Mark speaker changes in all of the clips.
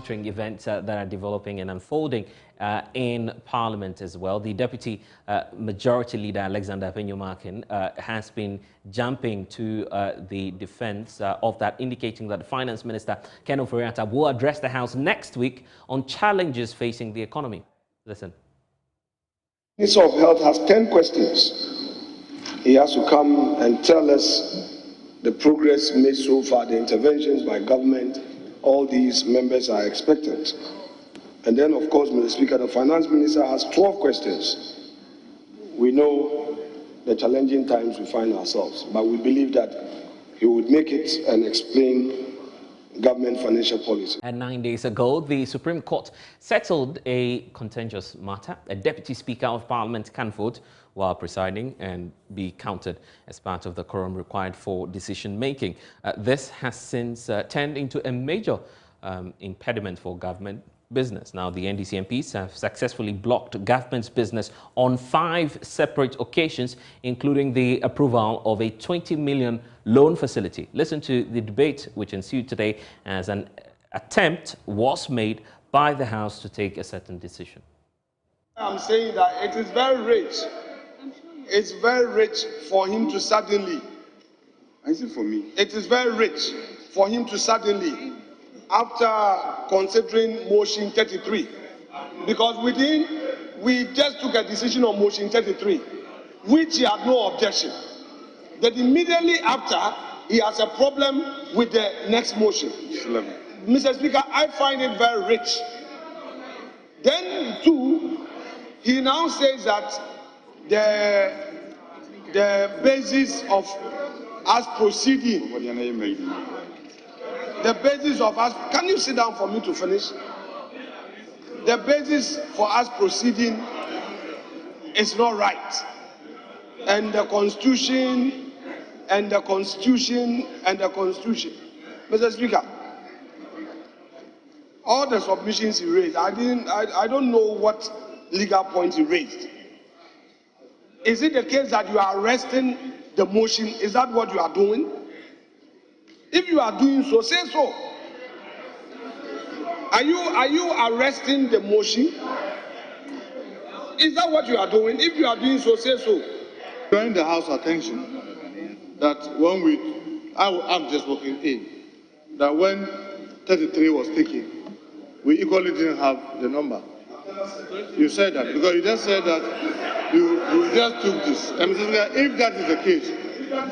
Speaker 1: monitoring events that are developing and unfolding in Parliament as well. The Deputy Majority Leader, Alexander Penyumakin, has been jumping to the defense of that, indicating that the Finance Minister, Ken Ofori-Atta, will address the House next week on challenges facing the economy. Listen.
Speaker 2: The Minister of Health has 10 questions. He has to come and tell us the progress made so far, the interventions by government. All these members are expectant. And then, of course, Mr. Speaker, the Finance Minister has 12 questions. We know the challenging times we find ourselves, but we believe that he would make it and explain government financial policy.
Speaker 1: And 9 days ago, the Supreme Court settled a contentious matter. A Deputy Speaker of Parliament can vote while presiding and be counted as part of the quorum required for decision-making. This has since turned into a major impediment for government business. Now, the NDC MPs have successfully blocked government's business on 5 separate occasions, including the approval of a 20 million loan facility. Listen to the debate which ensued today as an attempt was made by the House to take a certain decision.
Speaker 2: I'm saying that it is very rich. It's very rich for him to suddenly. I see for me. It is very rich for him to suddenly, after considering motion 33, because we just took a decision on motion 33, which he had no objection. That immediately after, he has a problem with the next motion. Mr. Speaker, I find it very rich. Then, too, he now says that the basis of us proceeding, the basis of us, can you sit down for me to finish? The basis for us proceeding is not right. And the Constitution, and the Constitution, and the Constitution. Mr. Speaker, all the submissions he raised, I don't know what legal point he raised. Is it the case that you are arresting the motion? Is that what you are doing? If you are doing so, say so. Are you arresting the motion? Is that what you are doing? If you are doing so, say so.
Speaker 3: Drawing the House attention that when I'm just walking in, that when 33 was taken, we equally didn't have the number. You said that because you just said that you just took this. And if that is the case,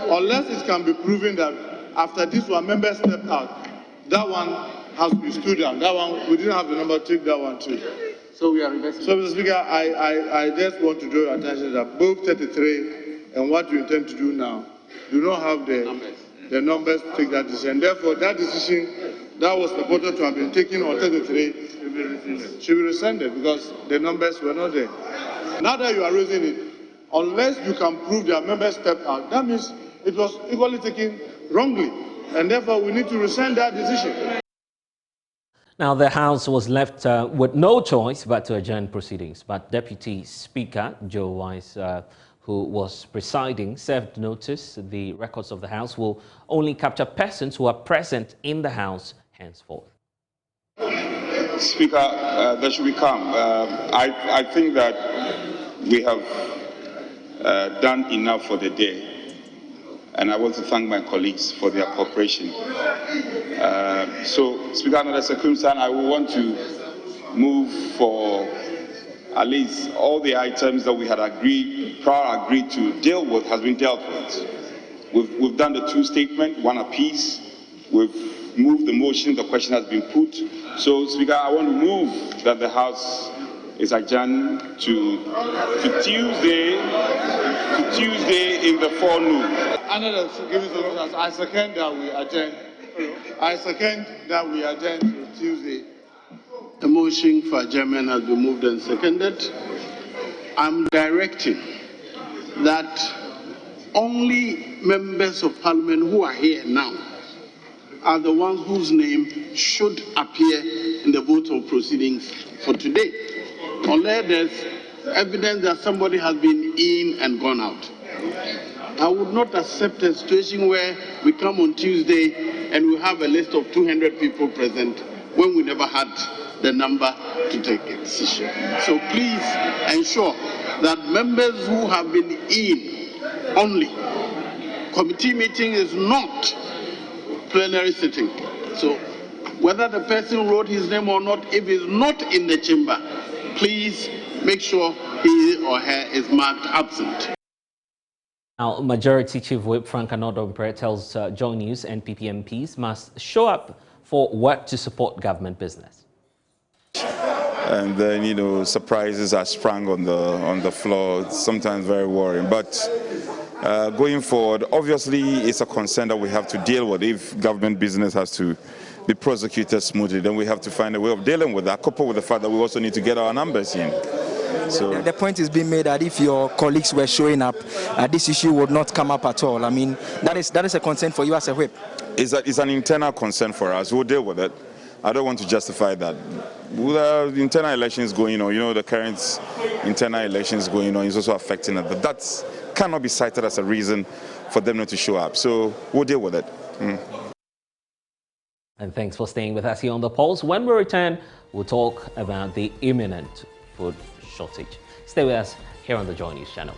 Speaker 3: unless it can be proven that after this one member stepped out, that one has to be stood down. That one we didn't have the number. Take that one too.
Speaker 4: So we are investing.
Speaker 3: So, Mr. Speaker, I just want to draw your attention that both 33 and what you intend to do now do not have the numbers to take that decision. Therefore, that decision that was purported to have been taken on 33 should be rescinded because the numbers were not there. Now that you are raising it, unless you can prove that members stepped out, that means it was equally taken wrongly, and therefore we need to rescind that decision.
Speaker 1: Now, the House was left with no choice but to adjourn proceedings. But Deputy Speaker Joe Wise, who was presiding, served notice the records of the House will only capture persons who are present in the House henceforth.
Speaker 5: Speaker, there should be calm. I think that we have done enough for the day. And I want to thank my colleagues for their cooperation. So, Speaker, under the circumstance, I will want to move for at least all the items that we had agreed to deal with has been dealt with. We've done the 2 statements, 1 apiece. We've moved the motion, the question has been put. So, Speaker, I want to move that the House is adjourned to Tuesday in the forenoon.
Speaker 3: Under the circumstances, I second that we adjourn. I second that we adjourn to Tuesday.
Speaker 6: The motion for adjournment has been moved and seconded. I'm directing that only members of Parliament who are here now are the ones whose name should appear in the vote of proceedings for today, unless there's evidence that somebody has been in and gone out. I would not accept a situation where we come on Tuesday and we have a list of 200 people present when we never had the number to take a decision. So please ensure that members who have been in only, committee meeting is not plenary sitting. So whether the person wrote his name or not, if he's not in the chamber, please make sure he or her is marked absent.
Speaker 1: Now, Majority Chief Whip Frank Anodompre tells Joy News NPP MPs must show up for work to support government business.
Speaker 5: And then, you know, surprises are sprung on the floor, sometimes very worrying. But going forward, obviously, it's a concern that we have to deal with. If government business has to be prosecuted smoothly, then we have to find a way of dealing with that, coupled with the fact that we also need to get our numbers in. So
Speaker 4: the point is being made that if your colleagues were showing up, this issue would not come up at all. I mean, that is a concern for you as a whip.
Speaker 5: It's an internal concern for us. We'll deal with it. I don't want to justify that. With the internal elections going on, you know, the current internal elections going on is also affecting it. But that cannot be cited as a reason for them not to show up. So we'll deal with it.
Speaker 1: And thanks for staying with us here on The Pulse. When we return, we'll talk about the imminent food shortage. Stay with us here on the Joy News channel.